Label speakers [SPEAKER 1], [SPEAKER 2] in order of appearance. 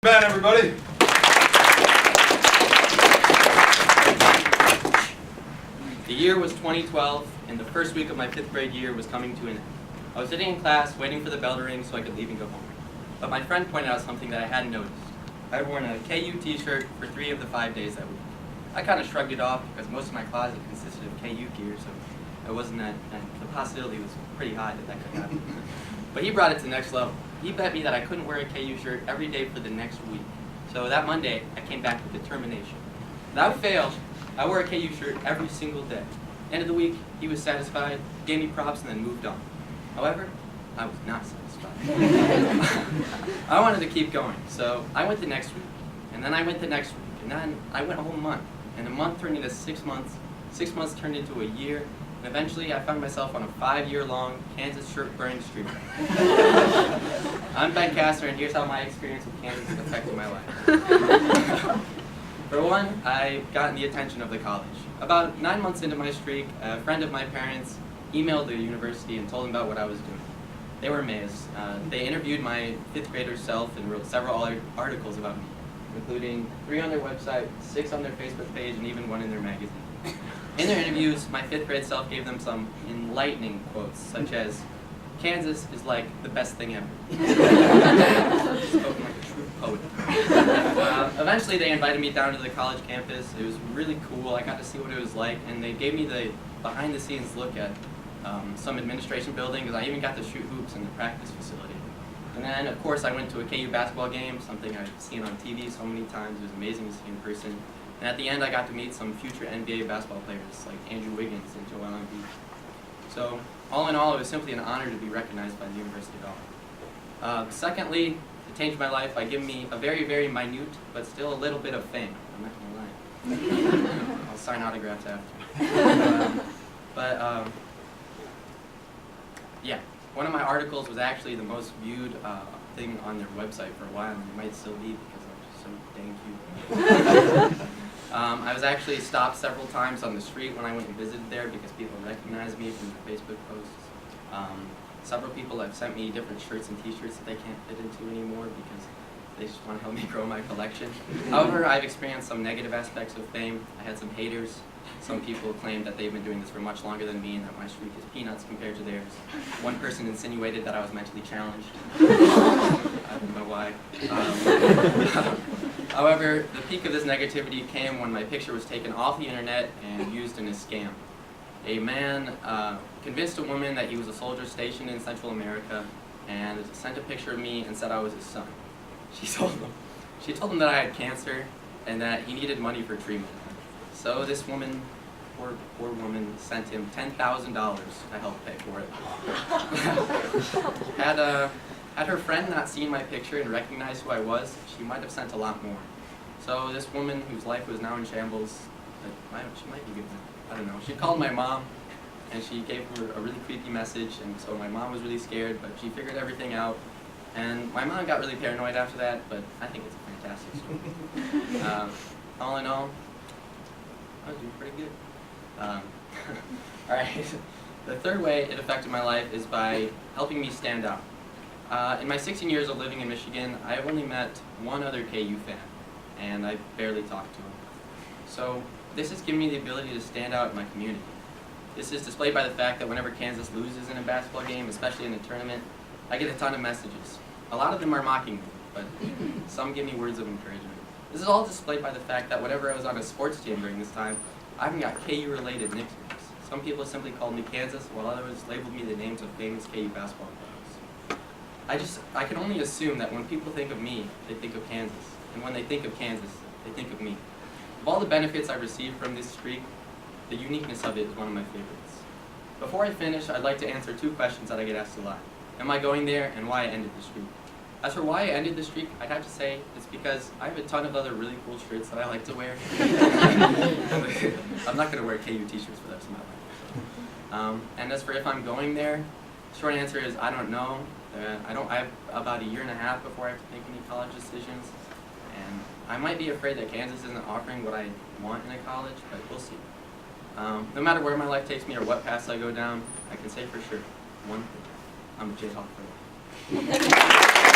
[SPEAKER 1] Man, everybody.
[SPEAKER 2] The year was 2012, and the first week of my 5th grade year was coming to an end. I was sitting in class waiting for the bell to ring so I could leave and go home. But my friend pointed out something that I hadn't noticed. I had worn a KU t-shirt for 3 of the 5 days that week. I kind of shrugged it off because most of my closet consisted of KU gear, so it wasn't that, and the possibility was pretty high that could happen. But he brought it to the next level. He bet me that I couldn't wear a KU shirt every day for the next week. So that Monday, I came back with determination. Without fail, I wore a KU shirt every single day. End of the week, he was satisfied, gave me props, and then moved on. However, I was not satisfied. I wanted to keep going, so I went the next week, and then I went the next week, and then I went a whole month, and a month turned into 6 months, 6 months turned into a year, and eventually I found myself on a 5-year-long Kansas shirt-burning streak. I'm Ben Castor, and here's how my experience with Kansas has affected my life. For one, I got the attention of the college. About 9 months into my streak, a friend of my parents emailed the university and told them about what I was doing. They were amazed. They interviewed my 5th grader self and wrote several articles about me, including 3 on their website, 6 on their Facebook page, and even 1 in their magazine. In their interviews, my 5th grade self gave them some enlightening quotes, such as, "Kansas is like the best thing ever." Spoken like a true poet. Eventually, they invited me down to the college campus. It was really cool. I got to see what it was like, and they gave me the behind-the-scenes look at some administration buildings. I even got to shoot hoops in the practice facility. And then, of course, I went to a KU basketball game, something I've seen on TV so many times. It was amazing to see in person. And at the end, I got to meet some future NBA basketball players like Andrew Wiggins and Joel Embiid. So, all in all, it was simply an honor to be recognized by the University of Auburn. Secondly, to change my life by giving me a very, very minute, but still a little bit of fame. I'm not gonna lie. I'll sign autographs after. Yeah, one of my articles was actually the most viewed thing on their website for a while, and it might still be because I'm just so dang cute. I was actually stopped several times on the street when I went and visited there because people recognized me from their Facebook posts. Several people have sent me different shirts and t-shirts that they can't fit into anymore because they just want to help me grow my collection. However, I've experienced some negative aspects of fame. I had some haters. Some people claimed that they've been doing this for much longer than me and that my streak is peanuts compared to theirs. One person insinuated that I was mentally challenged. I don't know why. However, the peak of this negativity came when my picture was taken off the internet and used in a scam. A man convinced a woman that he was a soldier stationed in Central America and sent a picture of me and said I was his son. She told him that I had cancer and that he needed money for treatment. So this woman, poor woman, sent him $10,000 to help pay for it. Had her friend not seen my picture and recognized who I was, she might have sent a lot more. So this woman, whose life was now in shambles, she might be good now, I don't know. She called my mom, and she gave her a really creepy message, and so my mom was really scared, but she figured everything out. And my mom got really paranoid after that, but I think it's a fantastic story. All in all, I was doing pretty good. Alright, the third way it affected my life is by helping me stand out. In my 16 years of living in Michigan, I have only met one other KU fan, and I barely talked to him. So this has given me the ability to stand out in my community. This is displayed by the fact that whenever Kansas loses in a basketball game, especially in a tournament, I get a ton of messages. A lot of them are mocking me, but some give me words of encouragement. This is all displayed by the fact that whenever I was on a sports team during this time, I even got KU-related nicknames. Some people simply called me Kansas, while others labeled me the names of famous KU basketball players. I can only assume that when people think of me, they think of Kansas. And when they think of Kansas, they think of me. Of all the benefits I received from this streak, the uniqueness of it is one of my favorites. Before I finish, I'd like to answer 2 questions that I get asked a lot. Am I going there, and why I ended the streak? As for why I ended the streak, I'd have to say it's because I have a ton of other really cool shirts that I like to wear. I'm not going to wear KU t-shirts for the rest of my life. And as for if I'm going there, short answer is I don't know. I have about a year and a half before I have to make any college decisions. And I might be afraid that Kansas isn't offering what I want in a college, but we'll see. No matter where my life takes me or what paths I go down, I can say for sure one thing: I'm a Jayhawk for life.